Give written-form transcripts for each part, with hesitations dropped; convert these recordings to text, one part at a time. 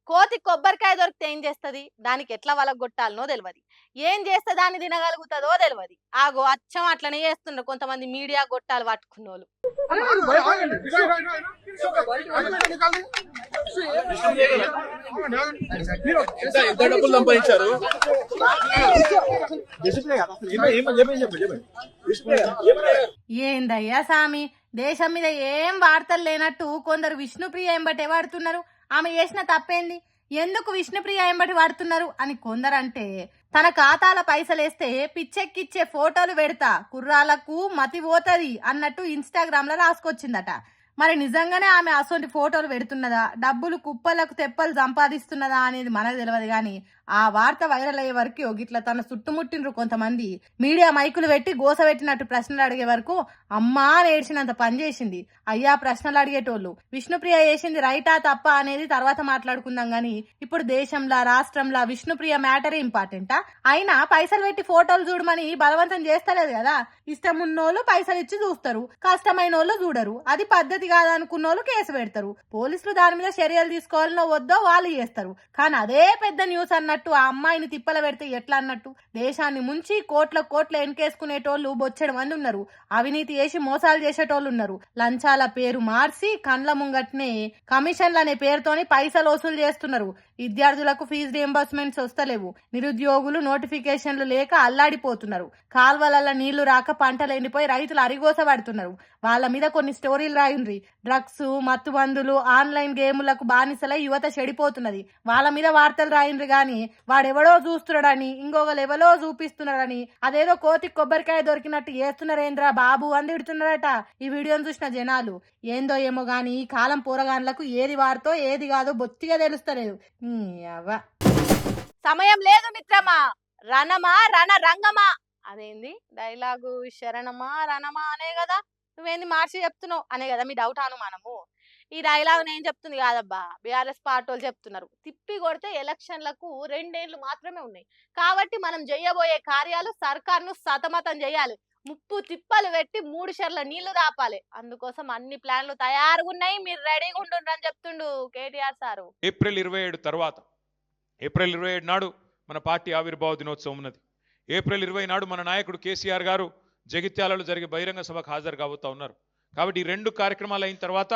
కోతి కొబ్బరికాయ దొరికితే ఏం చేస్తది? దానికి ఎట్లా వలగొట్టాలనో తెలవది. ఏం చేస్తే దాన్ని తినగలుగుతదో తెలవది. ఆగో అచ్చం అట్లనే చేస్తున్నారు కొంతమంది మీడియా గొట్టాలు పట్టుకున్నోళ్ళు. ఏందయ్యా సామి, దేశం మీద ఏం వార్తలు లేనట్టు కొందరు విష్ణుప్రియ ఎంబటే వాడుతున్నారు. ఆమె చేసిన తప్పేంది? ఎందుకు విష్ణుప్రియ ఎంబటి వాడుతున్నారు అని కొందరంటే, తన ఖాతాల పైసలేస్తే పిచ్చెక్కిచ్చే ఫోటోలు పెడతా కుర్రాలకు మతి పోతది అన్నట్టు ఇన్స్టాగ్రామ్ లో రాసుకొచ్చిందట. మరి నిజంగానే ఆమె అసొంటి ఫోటోలు పెడుతున్నదా, డబ్బులు కుప్పలకు తెప్పలు సంపాదిస్తున్నదా అనేది మనకు తెలియదు. గాని ఆ వార్త వైరల్ అయ్యే వరకు గిట్లా తన చుట్టుముట్టినరు కొంతమంది మీడియా మైకులు పెట్టి గోస పెట్టినట్టు ప్రశ్నలు అడిగే వరకు అమ్మా నేర్చినంత పని చేసింది. అయ్యా ప్రశ్నలు అడిగేటోళ్ళు విష్ణుప్రియ చేసింది రైటా తప్ప అనేది తర్వాత మాట్లాడుకుందాం. గాని ఇప్పుడు దేశంలో రాష్ట్రంలో విష్ణుప్రియ మ్యాటరే ఇంపార్టెంటా? అయినా పైసలు పెట్టి ఫోటోలు చూడమని బలవంతం చేస్తలేదు కదా. ఇష్టం ఉన్నోళ్ళు పైసలు ఇచ్చి చూస్తారు, కష్టమైన వాళ్ళు చూడరు. అది పద్ధతి కాదనుకున్నోళ్ళు కేసు పెడతారు. పోలీసులు దాని మీద చర్యలు తీసుకోవాలనో వద్దో వాళ్ళు చేస్తారు. కానీ అదే పెద్ద న్యూస్ అన్నట్టు ఆ అమ్మాయిని తిప్పల పెడితే ఎట్లా అన్నట్టు దేశాన్ని ముంచి కోట్ల ఎన్కేసుకునేటోళ్ళు బొచ్చెడు మంది ఉన్నారు. అవినీతి చేసి మోసాలు చేసేటోళ్ళు ఉన్నారు. లంచాల పేరు మార్చి కండ్ల ముంగట్నే కమిషన్లు అనే పేరుతోని పైసలు వసూలు చేస్తున్నారు. విద్యార్థులకు ఫీజు రియంబర్స్మెంట్స్ వస్తలేవు. నిరుద్యోగులు నోటిఫికేషన్లు లేక అల్లాడిపోతున్నారు. కాల్వల నీళ్లు రాక పంటలు ఎండిపోయి రైతులు అరిగోస పడుతున్నారు. వాళ్ళ మీద కొన్ని స్టోరీలు రాయుండ్రి. డ్రగ్స్, మత్తు మందులు, ఆన్లైన్ గేములకు బానిసలై యువత చెడిపోతున్నది. వాళ్ళ మీద వార్తలు రాయిండ్రి. గాని వాడెవడో చూస్తున్నాడని ఇంకొకరు ఎవరో చూపిస్తున్నాడని అదేదో కోతి కొబ్బరికాయ దొరికినట్టు చేస్తున్నారేంద్రా బాబు అని తిడుతున్నారట ఈ వీడియోని చూసిన జనాలు. ఏందో ఏమో గాని ఈ కాలం పోరగాన్లకు ఏది వార్తో ఏది కాదో బొత్తిగా తెలుస్తలేదు. సమయం లేదు మిత్రమా, రణమా రణరంగమా అదేంది డైలాగు, శరణమా రణమా అనే కదా, నువ్వేంది మార్చి చెప్తున్నావు అనే కదా మీ డౌట్ అనుమానము. ఈ డైలాగ్ నేను చెప్తుంది కాదబ్బా, బీఆర్ఎస్ పార్టీ వాళ్ళు చెప్తున్నారు. తిప్పి కొడితే ఎలక్షన్లకు 2 ఏళ్లు మాత్రమే ఉన్నాయి కాబట్టి మనం చేయబోయే కార్యాలు సర్కార్ను సతమతం చేయాలి. ముప్పు తిప్పలు పెట్టి 3 షర్ల నీళ్లు దాపాలి. అందుకోసం అన్ని ప్లాన్లు తయారుగా ఉన్నాయి, మీరు రెడీగా ఉండండి అని చెప్తుండు కేటీఆర్ సారు. ఏప్రిల్ 27 తర్వాత, ఏప్రిల్ 27 నాడు మన పార్టీ ఆవిర్భావ దినోత్సవం ఉన్నది. ఏప్రిల్ 20 నాడు మన నాయకుడు కేసీఆర్ గారు జగిత్యాలలో జరిగే బహిరంగ సభకు హాజరు కాబోతా ఉన్నారు. కాబట్టి ఈ 2 కార్యక్రమాలు అయిన తర్వాత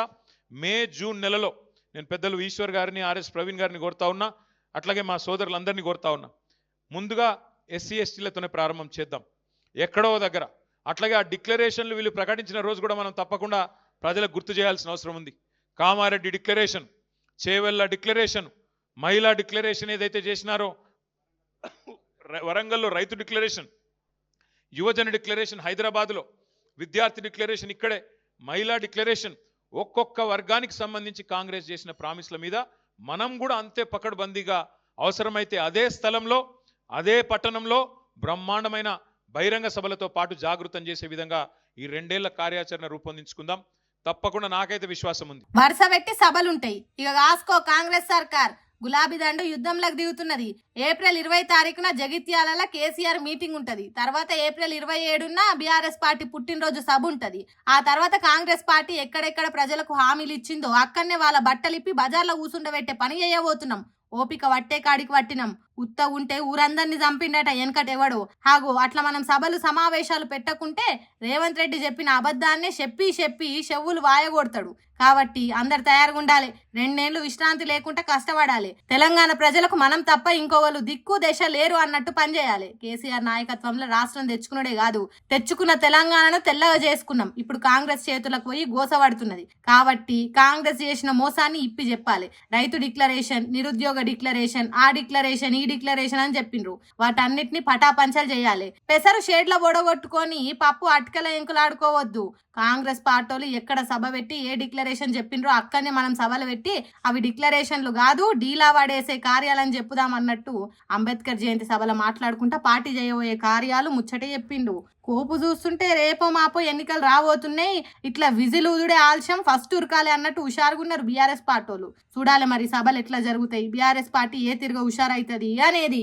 మే జూన్ నెలలో నేను పెద్దలు ఈశ్వర్ గారిని, ఆర్ఎస్ ప్రవీణ్ గారిని కోరుతా ఉన్నా, అట్లాగే మా సోదరులందరినీ కోరుతా ఉన్నా, ముందుగా ఎస్సీ ఎస్టీలతోనే ప్రారంభం చేద్దాం ఎక్కడో దగ్గర. అట్లాగే ఆ డిక్లరేషన్లు వీళ్ళు ప్రకటించిన రోజు కూడా మనం తప్పకుండా ప్రజలకు గుర్తు చేయాల్సిన అవసరం ఉంది. కామారెడ్డి డిక్లరేషన్, చేవెళ్ళ డిక్లరేషన్, మహిళా డిక్లరేషన్ ఏదైతే చేసినారో, వరంగల్లో రైతు డిక్లరేషన్, యువజన డిక్లరేషన్ హైదరాబాద్లో, విద్యార్థి డిక్లరేషన్ ఇక్కడే, మహిళా డిక్లరేషన్, ఒక్కొక్క వర్గానికి సంబంధించి కాంగ్రెస్ చేసిన ప్రామిస్ల మీద మనం కూడా అంతే పకడ్బందీగా అవసరమైతే అదే స్థలంలో అదే పట్టణంలో బ్రహ్మాండమైన బహిరంగ సభలతో పాటు జాగృతం చేసే విధంగా ఈ 2 ఏళ్ల కార్యాచరణ రూపొందించుకుందాం. తప్పకుండా నాకైతే విశ్వాసం ఉంది. వరుస పెట్టి సభలుంటాయి. ఇక కాసుకో కాంగ్రెస్ సర్కార్ గులాబీ దండు యుద్ధంలోకి దిగుతున్నది. ఏప్రిల్ 20 తారీఖున జగిత్యాలలో కేసీఆర్ మీటింగ్ ఉంటది. తర్వాత ఏప్రిల్ 27న బీఆర్ఎస్ పార్టీ పుట్టినరోజు సభ ఉంటది. ఆ తర్వాత కాంగ్రెస్ పార్టీ ఎక్కడెక్కడ ప్రజలకు హామీలు ఇచ్చిందో అక్కడనే వాళ్ళ బట్టలిప్పి బజార్లో కూసుండబెట్టే పని చేయబోతున్నాం. ఓపిక వట్టే కాడికి పట్టినాం. ఉత్త ఉంటే ఊరందరినీ చంపిండట వెనకటెవడు. హాగు అట్లా మనం సభలు సమావేశాలు పెట్టకుంటే రేవంత్ రెడ్డి చెప్పిన అబద్ధాన్నే చెప్పి చెవులు వాయగొడతాడు. కాబట్టి అందరు తయారుగా ఉండాలి. 2 ఏళ్లు విశ్రాంతి లేకుండా కష్టపడాలి. తెలంగాణ ప్రజలకు మనం తప్ప ఇంకోవాళ్ళు దిక్కు దశ లేరు అన్నట్టు పనిచేయాలి. కేసీఆర్ నాయకత్వంలో రాష్ట్రం తెచ్చుకున్నదే కాదు, తెచ్చుకున్న తెలంగాణను తెల్లగా చేసుకున్నాం. ఇప్పుడు కాంగ్రెస్ చేతులకు పోయి గోసపడుతున్నది. కాబట్టి కాంగ్రెస్ చేసిన మోసాన్ని ఇప్పి చెప్పాలి. రైతు డిక్లరేషన్, నిరుద్యోగ డిక్లరేషన్, ఆ డిక్లరేషన్ ఈ డిక్లరేషన్ అని చెప్పిండ్రు. వాటన్నిటిని పటాపంచలు చేయాలి. పెసరు షేడ్ల బొడగొట్టుకొని పప్పు అటకల ఎంకులాడుకోవద్దు. కాంగ్రెస్ పార్టీలు ఎక్కడ సభ పెట్టి ఏ డిక్లరేషన్ చెప్పిండ్రో అక్కడనే మనం సభలు పెట్టి అవి డిక్లరేషన్లు కాదు డీలా వాడేసే కార్యాలని చెప్పుదాం అన్నట్టు అంబేద్కర్ జయంతి సభలో మాట్లాడుకుంటా పార్టీ చేయబోయే కార్యాలు ముచ్చటే చెప్పిండు. కోపు చూస్తుంటే రేపో మాపో ఎన్నికలు రాబోతున్నాయి. ఇట్లా విజిల్ ఊదుడే ఆలస్యం, ఫస్ట్ ఉరకాలి అన్నట్టు హుషారుగున్నారు బీఆర్ఎస్ పార్టీలు. చూడాలి మరి సభలు ఎట్లా జరుగుతాయి, బీఆర్ఎస్ పార్టీ ఏ తిరుగు హుషారైతుంది అనేది.